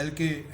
LK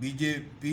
BJP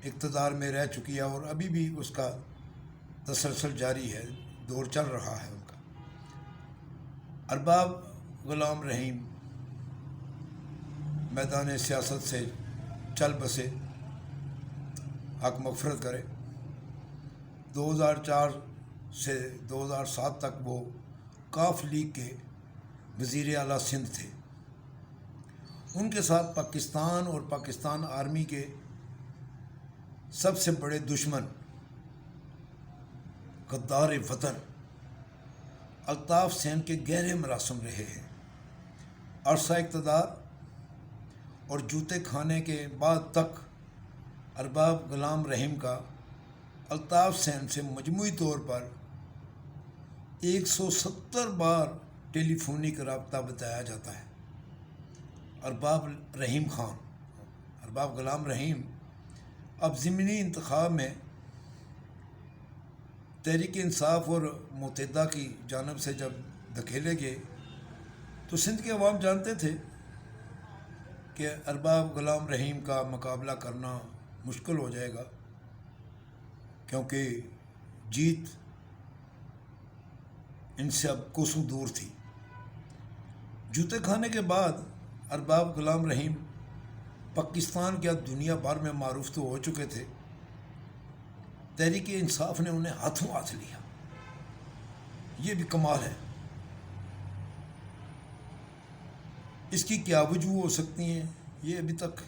اقتدار میں رہ چکی ہے اور ابھی بھی اس کا تسلسل جاری ہے، دور چل رہا ہے ان کا۔ ارباب غلام رحیم میدان سیاست سے چل بسے، حق مغفرت کرے۔ 2004 سے 2007 تک وہ کاف لیگ کے وزیر اعلیٰ سندھ تھے۔ ان کے ساتھ پاکستان اور پاکستان آرمی کے سب سے بڑے دشمن غدار وطن الطاف حسین کے گہرے مراسم رہے ہیں۔ عرصہ اقتدار اور جوتے کھانے کے بعد تک ارباب غلام رحیم کا الطاف حسین سے مجموعی طور پر 170 بار ٹیلی فونک رابطہ بتایا جاتا ہے۔ ارباب غلام رحیم اب ضمنی انتخاب میں تحریک انصاف اور متحدہ کی جانب سے جب دھکیلے گئے تو سندھ کے عوام جانتے تھے کہ ارباب غلام رحیم کا مقابلہ کرنا مشکل ہو جائے گا، کیونکہ جیت ان سے اب کوسوں دور تھی۔ جوتے کھانے کے بعد ارباب غلام رحیم پاکستان کیا دنیا بھر میں معروف تو ہو چکے تھے، تحریک انصاف نے انہیں ہاتھوں ہاتھ لیا۔ یہ بھی کمال ہے۔ اس کی کیا وجوہ ہو سکتی ہیں، یہ ابھی تک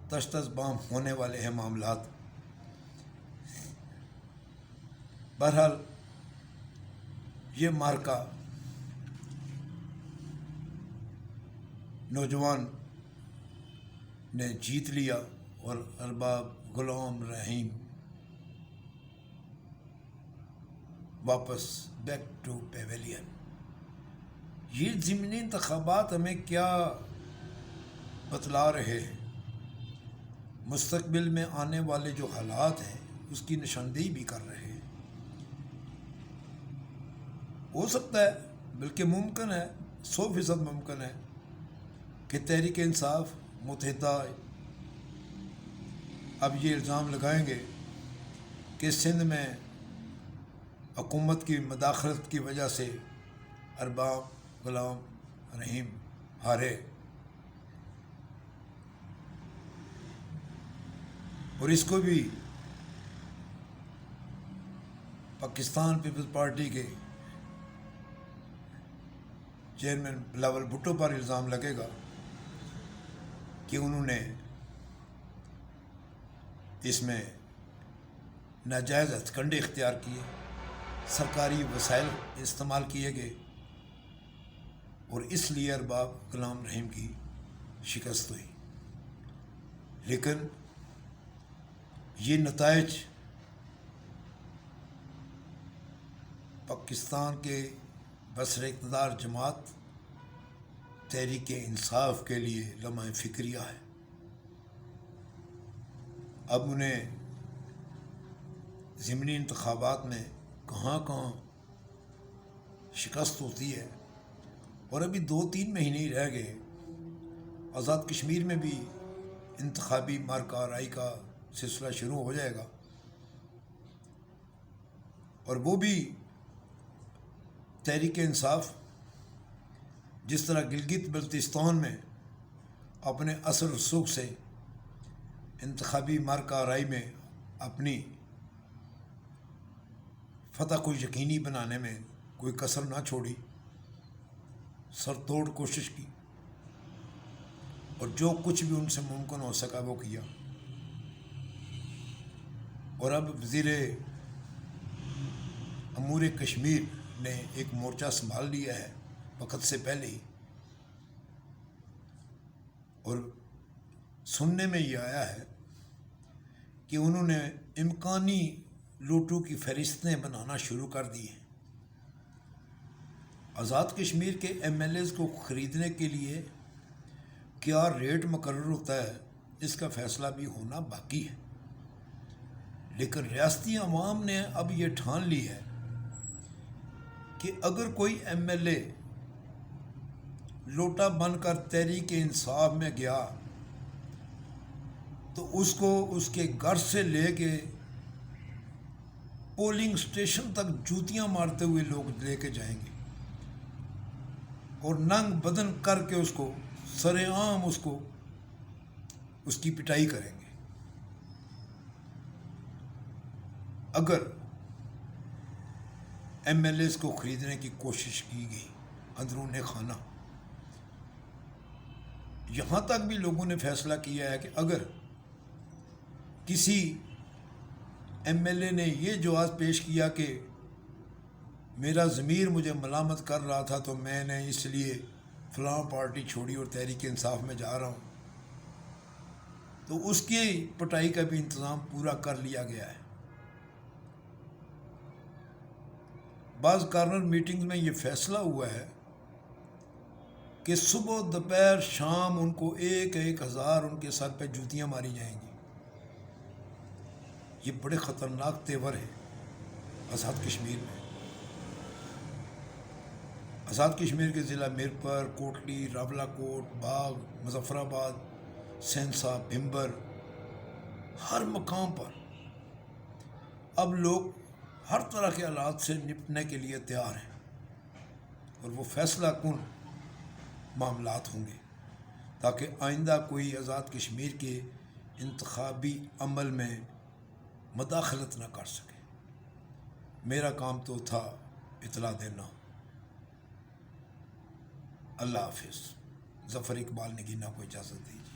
تش تش بام ہونے والے ہیں معاملات۔ بہرحال یہ مارکا نوجوان نے جیت لیا اور ارباب غلام رحیم واپس بیک ٹو پیویلین۔ یہ ضمنی انتخابات ہمیں کیا بتلا رہے ہیں؟ مستقبل میں آنے والے جو حالات ہیں اس کی نشاندہی بھی کر رہے ہیں۔ ہو سکتا ہے، بلکہ ممکن ہے، 100% ممکن ہے کہ تحریک انصاف متحدہ اب یہ الزام لگائیں گے کہ سندھ میں حکومت کی مداخلت کی وجہ سے ارباب غلام رحیم ہارے، اور اس کو بھی پاکستان پیپلز پارٹی کے چیئرمین بلاول بھٹو پر الزام لگے گا کہ انہوں نے اس میں ناجائز ہتھ کنڈے اختیار کیے، سرکاری وسائل استعمال کیے گئے، اور اس لیے ارباب غلام رحیم کی شکست ہوئی۔ لیکن یہ نتائج پاکستان کے بسر اقتدار جماعت تحریک انصاف کے لیے لمحہ فکریہ ہے۔ اب انہیں ضمنی انتخابات میں کہاں کہاں شکست ہوتی ہے، اور ابھی 2-3 مہینے ہی رہ گئے۔ آزاد کشمیر میں بھی انتخابی مارکا رائی کا سلسلہ شروع ہو جائے گا، اور وہ بھی تحریک انصاف جس طرح گلگت بلتستان میں اپنے اثر رسوخ سے انتخابی مارکا رائی میں اپنی فتح کو یقینی بنانے میں کوئی کسر نہ چھوڑی، سر توڑ کوشش کی، اور جو کچھ بھی ان سے ممکن ہو سکا وہ کیا۔ اور اب وزیر امور کشمیر نے ایک مورچہ سنبھال لیا ہے وقت سے پہلے ہی، اور سننے میں یہ آیا ہے کہ انہوں نے امکانی لوٹوں کی فہرستیں بنانا شروع کر دی ہیں۔ آزاد کشمیر کے MLAs کو خریدنے کے لیے کیا ریٹ مقرر ہوتا ہے اس کا فیصلہ بھی ہونا باقی ہے، لیکن ریاستی عوام نے اب یہ ٹھان لی ہے کہ اگر کوئی MLA لوٹا بن کر تحریک انصاف میں گیا تو اس کو اس کے گھر سے لے کے پولنگ اسٹیشن تک جوتیاں مارتے ہوئے لوگ لے کے جائیں گے اور ننگ بدن کر کے اس کو سر عام اس کی پٹائی کریں گے۔ اگر ایم ایل ایز کو خریدنے کی کوشش کی گئی اندرون خانہ، یہاں تک بھی لوگوں نے فیصلہ کیا ہے کہ اگر کسی ایم ایل اے نے یہ جواز پیش کیا کہ میرا ضمیر مجھے ملامت کر رہا تھا تو میں نے اس لیے فلاں پارٹی چھوڑی اور تحریک انصاف میں جا رہا ہوں، تو اس کی پٹائی کا بھی انتظام پورا کر لیا گیا ہے۔ بعض کارنر میٹنگز میں یہ فیصلہ ہوا ہے کہ صبح دوپہر شام ان کو 1,000 ان کے سر پہ جوتیاں ماری جائیں گی۔ یہ بڑے خطرناک تیور ہیں آزاد کشمیر میں۔ آزاد کشمیر کے ضلع میرپر، کوٹلی، راولہ کوٹ، باغ، مظفر آباد، سینسا، بھمبر، ہر مقام پر اب لوگ ہر طرح کے حالات سے نپٹنے کے لیے تیار ہیں اور وہ فیصلہ کن معاملات ہوں گے تاکہ آئندہ کوئی آزاد کشمیر کے انتخابی عمل میں مداخلت نہ کر سکے۔ میرا کام تو تھا اطلاع دینا۔ اللہ حافظ۔ ظفر اقبال نگینہ کو اجازت دیجیے۔